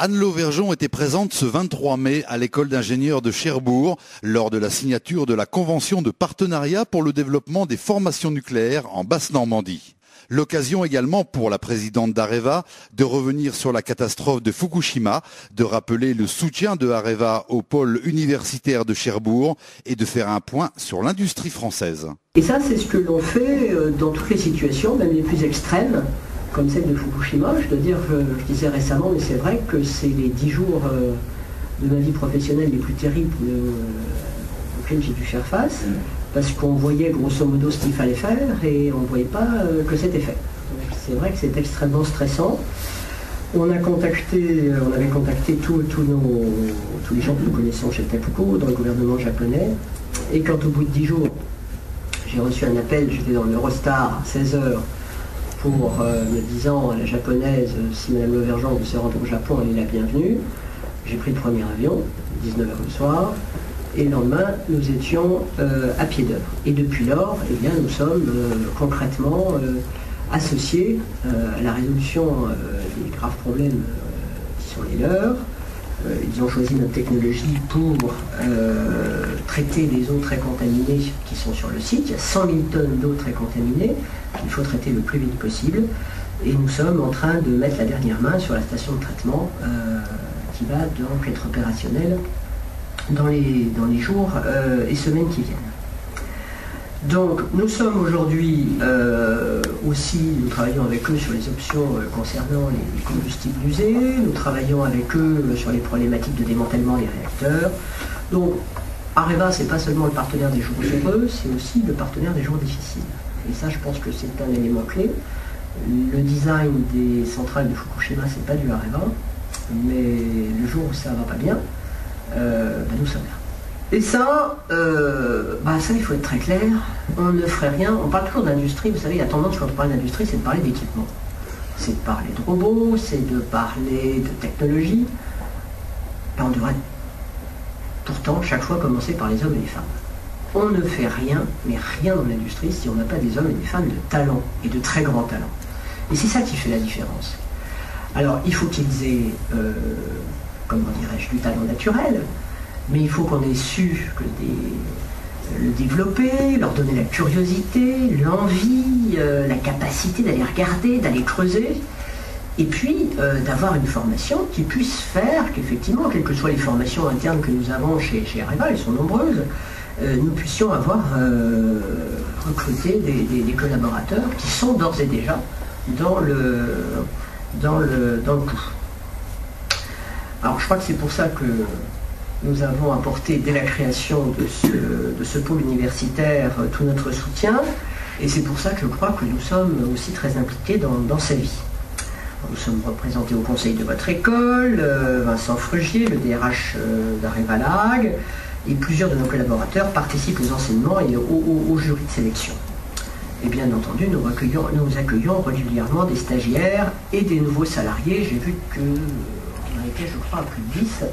Anne Lauvergeon était présente ce 23 mai à l'école d'ingénieurs de Cherbourg lors de la signature de la convention de partenariat pour le développement des formations nucléaires en Basse-Normandie. L'occasion également pour la présidente d'Areva de revenir sur la catastrophe de Fukushima, de rappeler le soutien de Areva au pôle universitaire de Cherbourg et de faire un point sur l'industrie française. Et ça, c'est ce que l'on fait dans toutes les situations, même les plus extrêmes, comme celle de Fukushima. Je dois dire, je disais récemment, mais c'est vrai que c'est les 10 jours de ma vie professionnelle les plus terribles auxquels j'ai dû faire face, parce qu'on voyait grosso modo ce qu'il fallait faire et on ne voyait pas que c'était fait. C'est vrai que c'est extrêmement stressant. On avait contacté tous les gens que nous connaissons chez TEPCO, dans le gouvernement japonais, et quand au bout de 10 jours, j'ai reçu un appel, j'étais dans l'Eurostar à 16h, pour me disant à la japonaise, si Mme Lauvergeon veut se rendre au Japon, elle est la bienvenue. J'ai pris le premier avion, 19h le soir, et le lendemain, nous étions à pied d'œuvre. Et depuis lors, eh bien, nous sommes concrètement associés à la résolution des graves problèmes qui sont les leurs. Ils ont choisi notre technologie pour traiter les eaux très contaminées qui sont sur le site. Il y a 100 000 tonnes d'eau très contaminée qu'il faut traiter le plus vite possible. Et nous sommes en train de mettre la dernière main sur la station de traitement qui va donc être opérationnelle dans les jours et semaines qui viennent. Donc nous sommes aujourd'hui aussi, nous travaillons avec eux sur les options concernant les combustibles usés, nous travaillons avec eux sur les problématiques de démantèlement des réacteurs. Donc Areva, c'est pas seulement le partenaire des jours heureux, c'est aussi le partenaire des jours difficiles. Et ça, je pense que c'est un élément clé. Le design des centrales de Fukushima, c'est pas du Areva, mais le jour où ça va pas bien, nous sommes là. Et ça, ça, il faut être très clair, on ne ferait rien. On parle toujours d'industrie, vous savez, la tendance quand on parle d'industrie, c'est de parler d'équipement. C'est de parler de robots, c'est de parler de technologie. Et on devrait pourtant chaque fois commencer par les hommes et les femmes. On ne fait rien, mais rien dans l'industrie, si on n'a pas des hommes et des femmes de talent, et de très grands talents. Et c'est ça qui fait la différence. Alors, il faut qu'ils aient, comment dirais-je, du talent naturel, mais il faut qu'on ait su le développer, leur donner la curiosité, l'envie, la capacité d'aller regarder, d'aller creuser, et puis d'avoir une formation qui puisse faire qu'effectivement, quelles que soient les formations internes que nous avons chez Areva, elles sont nombreuses, nous puissions avoir recruté des collaborateurs qui sont d'ores et déjà dans le coup. Alors je crois que c'est pour ça que nous avons apporté dès la création de ce pôle universitaire tout notre soutien, et c'est pour ça que je crois que nous sommes aussi très impliqués dans sa vie. Nous sommes représentés au conseil de votre école, Vincent Frugier, le DRH d'Areva La Hague, et plusieurs de nos collaborateurs participent aux enseignements et au jury de sélection. Et bien entendu, nous accueillons régulièrement des stagiaires et des nouveaux salariés. J'ai vu qu'on en était, je crois, à plus de 10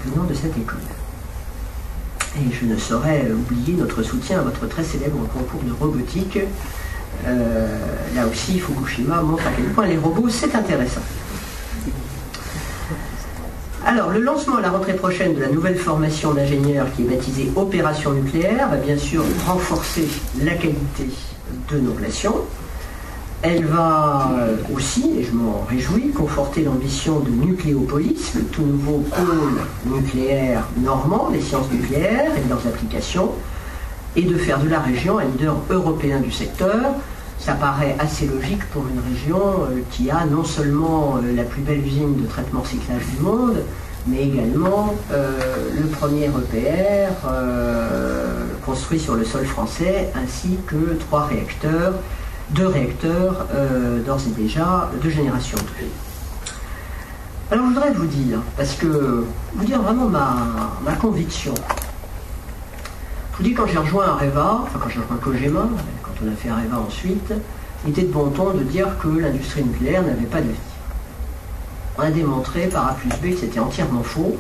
venant de cette école. Et je ne saurais oublier notre soutien à votre très célèbre concours de robotique. Là aussi, Fukushima montre à quel point les robots, c'est intéressant. Alors, le lancement à la rentrée prochaine de la nouvelle formation d'ingénieurs qui est baptisée Opération nucléaire va bien sûr renforcer la qualité de nos relations. Elle va aussi, et je m'en réjouis, conforter l'ambition de Nucléopolis, le tout nouveau pôle nucléaire normand des sciences nucléaires et de leurs applications, et de faire de la région un leader européen du secteur. Ça paraît assez logique pour une région qui a non seulement la plus belle usine de traitement recyclage du monde, mais également le premier EPR construit sur le sol français, ainsi que 2 réacteurs d'ores et déjà de génération 2. Alors je voudrais vous dire, vous dire vraiment ma conviction. Je vous dis, quand j'ai rejoint Areva, quand j'ai rejoint Cogema, quand on a fait Areva ensuite, il était de bon ton de dire que l'industrie nucléaire n'avait pas d'avenir. On a démontré par A plus B que c'était entièrement faux,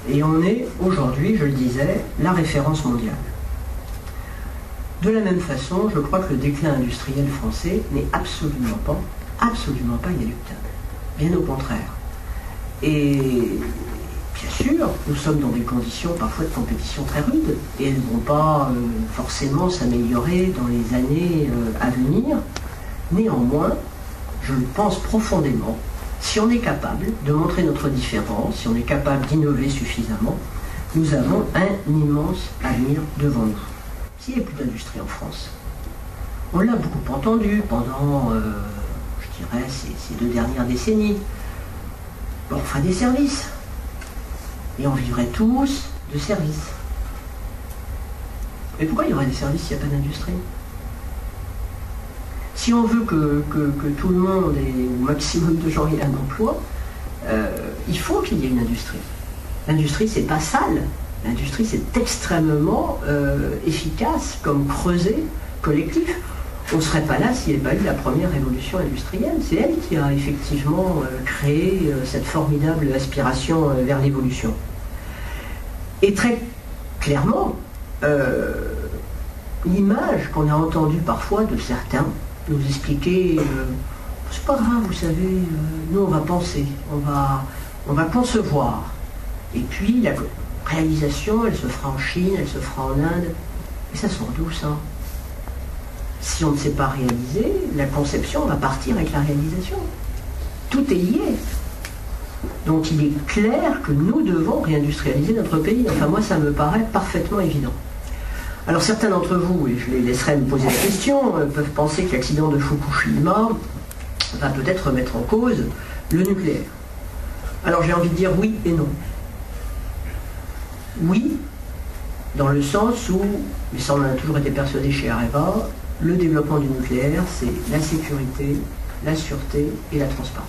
et on est aujourd'hui, je le disais, la référence mondiale. De la même façon, je crois que le déclin industriel français n'est absolument pas inéluctable. Bien au contraire. Et bien sûr, nous sommes dans des conditions parfois de compétition très rudes, et elles ne vont pas forcément s'améliorer dans les années à venir. Néanmoins, je le pense profondément, si on est capable de montrer notre différence, si on est capable d'innover suffisamment, nous avons un immense avenir devant nous. S'il n'y a plus d'industrie en France, on l'a beaucoup entendu pendant, je dirais, ces 2 dernières décennies. On ferait des services. Et on vivrait tous de services. Mais pourquoi il y aurait des services s'il n'y a pas d'industrie? Si on veut que tout le monde et au maximum de gens aient un emploi, il faut qu'il y ait une industrie. L'industrie, c'est pas sale. L'industrie, c'est extrêmement efficace comme creuset collectif. On ne serait pas là s'il n'y avait pas eu la première révolution industrielle. C'est elle qui a effectivement créé cette formidable aspiration vers l'évolution. Et très clairement, l'image qu'on a entendue parfois de certains nous expliquer c'est pas grave, vous savez, nous on va penser, on va concevoir. Et puis la réalisation, elle se fera en Chine, elle se fera en Inde. Et ça sort d'où ça? Si on ne sait pas réaliser, la conception va partir avec la réalisation. Tout est lié. Donc il est clair que nous devons réindustrialiser notre pays. Enfin moi ça me paraît parfaitement évident. Alors certains d'entre vous, et je les laisserai me poser la question, peuvent penser que l'accident de Fukushima va peut-être remettre en cause le nucléaire. Alors j'ai envie de dire oui et non. Oui, dans le sens où, mais ça on en a toujours été persuadé chez Areva, le développement du nucléaire, c'est la sécurité, la sûreté et la transparence.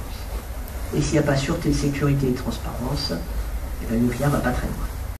Et s'il n'y a pas sûreté, sécurité et transparence, le nucléaire ne va pas très loin.